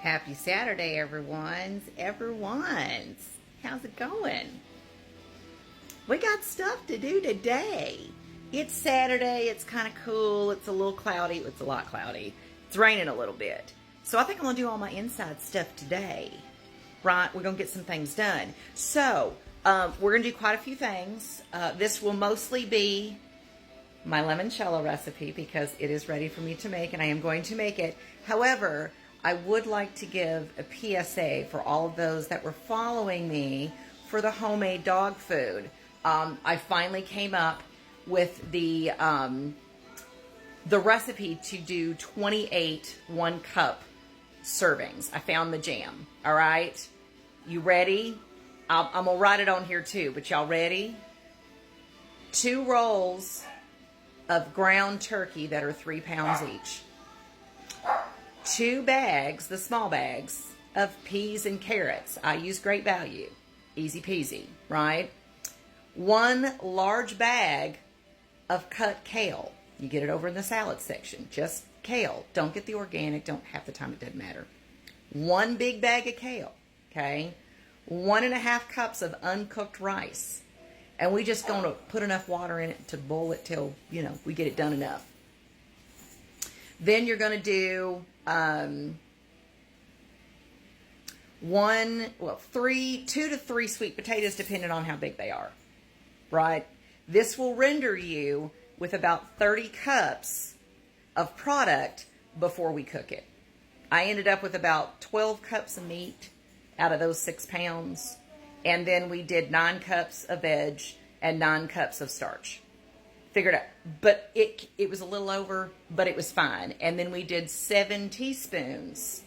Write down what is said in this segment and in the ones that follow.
Happy Saturday, everyone's. How's it going? We got stuff to do today. It's Saturday. It's kind of cool. It's a little cloudy. It's a lot cloudy. It's raining a little bit. So I think I'm going to do all my inside stuff today. Right? We're going to get some things done. So we're going to do quite a few things. This will mostly be my limoncello recipe because it is ready for me to make, and I am going to make it. However, I would like to give a PSA for all of those that were following me for the homemade dog food. I finally came up with the recipe to do 28 1-cup servings. I found the jam. All right, you ready? I'm gonna write it on here too, but y'all ready? 2 rolls of ground turkey that are 3 pounds each. 2 bags, the small bags, of peas and carrots. I use Great Value. Easy peasy, right? 1 large bag of cut kale. You get it over in the salad section. Just kale. Don't get the organic. Don't half the time it doesn't matter. 1 big bag of kale, okay? 1.5 cups of uncooked rice. And we just gonna put enough water in it to boil it till, we get it done enough. Then you're gonna do 2 to 3 sweet potatoes, depending on how big they are, right? This will render you with about 30 cups of product before we cook it. I ended up with about 12 cups of meat out of those 6 pounds. And then we did 9 cups of veg and 9 cups of starch. Figured out. But it was a little over, but it was fine. And then we did 7 teaspoons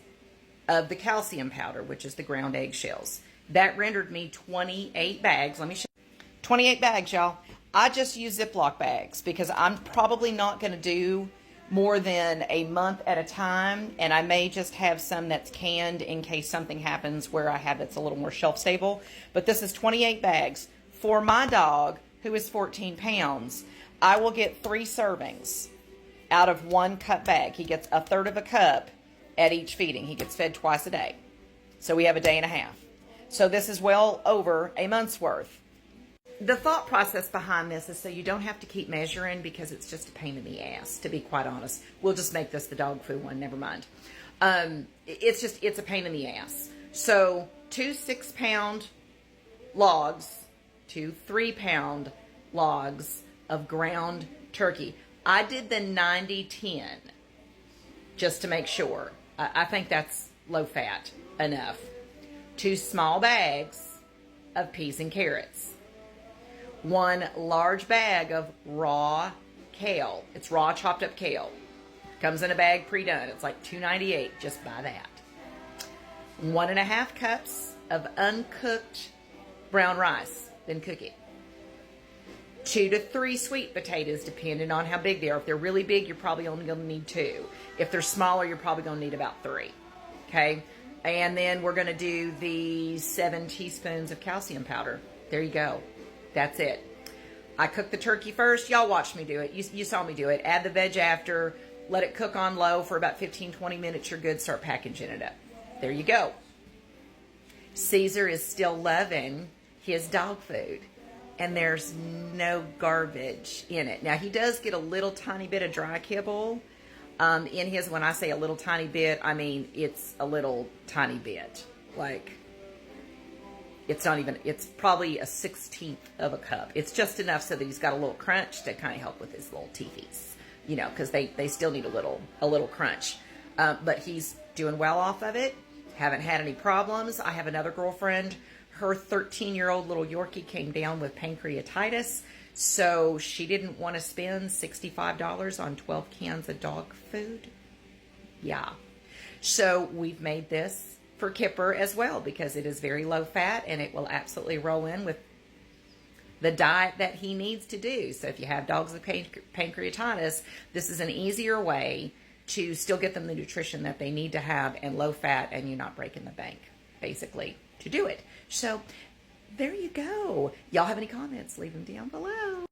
of the calcium powder, which is the ground eggshells. That rendered me 28 bags. Let me show you. 28 bags, y'all. I just use Ziploc bags because I'm probably not going to do more than a month at a time, and I may just have some that's canned in case something happens where I have it's a little more shelf stable. But this is 28 bags. For my dog, who is 14 pounds, I will get 3 servings out of 1 cup bag. He gets 1/3 of a cup at each feeding. He gets fed twice a day. So we have a day and a half. So this is well over a month's worth. The thought process behind this is so you don't have to keep measuring because it's just a pain in the ass, to be quite honest. We'll just make this the dog food one, never mind. It's a pain in the ass. So 2 6-pound logs, 2 3-pound logs of ground turkey. I did the 90-10 just to make sure. I think that's low fat enough. 2 small bags of peas and carrots. 1 large bag of raw kale. It's raw chopped up kale. Comes in a bag pre-done. It's like $2.98. Just buy that. 1.5 cups of uncooked brown rice. Then cook it. 2 to 3 sweet potatoes, depending on how big they are. If they're really big, you're probably only going to need 2. If they're smaller, you're probably going to need about 3. Okay? And then we're going to do the 7 teaspoons of calcium powder. There you go. That's it. I cooked the turkey first. Y'all watched me do it. You saw me do it. Add the veg after. Let it cook on low for about 15-20 minutes. You're good. Start packaging it up. There you go. Caesar is still loving his dog food. And there's no garbage in it. Now, he does get a little tiny bit of dry kibble in his. When I say a little tiny bit, I mean it's a little tiny bit. Like, it's not even, it's probably a 1/16 of a cup. It's just enough so that he's got a little crunch to kind of help with his little teethies, because they still need a little crunch. But he's doing well off of it. Haven't had any problems. I have another girlfriend. Her 13-year-old little Yorkie came down with pancreatitis, so she didn't want to spend $65 on 12 cans of dog food. Yeah. So we've made this for Kipper as well because it is very low fat and it will absolutely roll in with the diet that he needs to do. So if you have dogs with pancreatitis, this is an easier way to still get them the nutrition that they need to have and low fat, and you're not breaking the bank, basically, to do it. So there you go. Y'all have any comments? Leave them down below.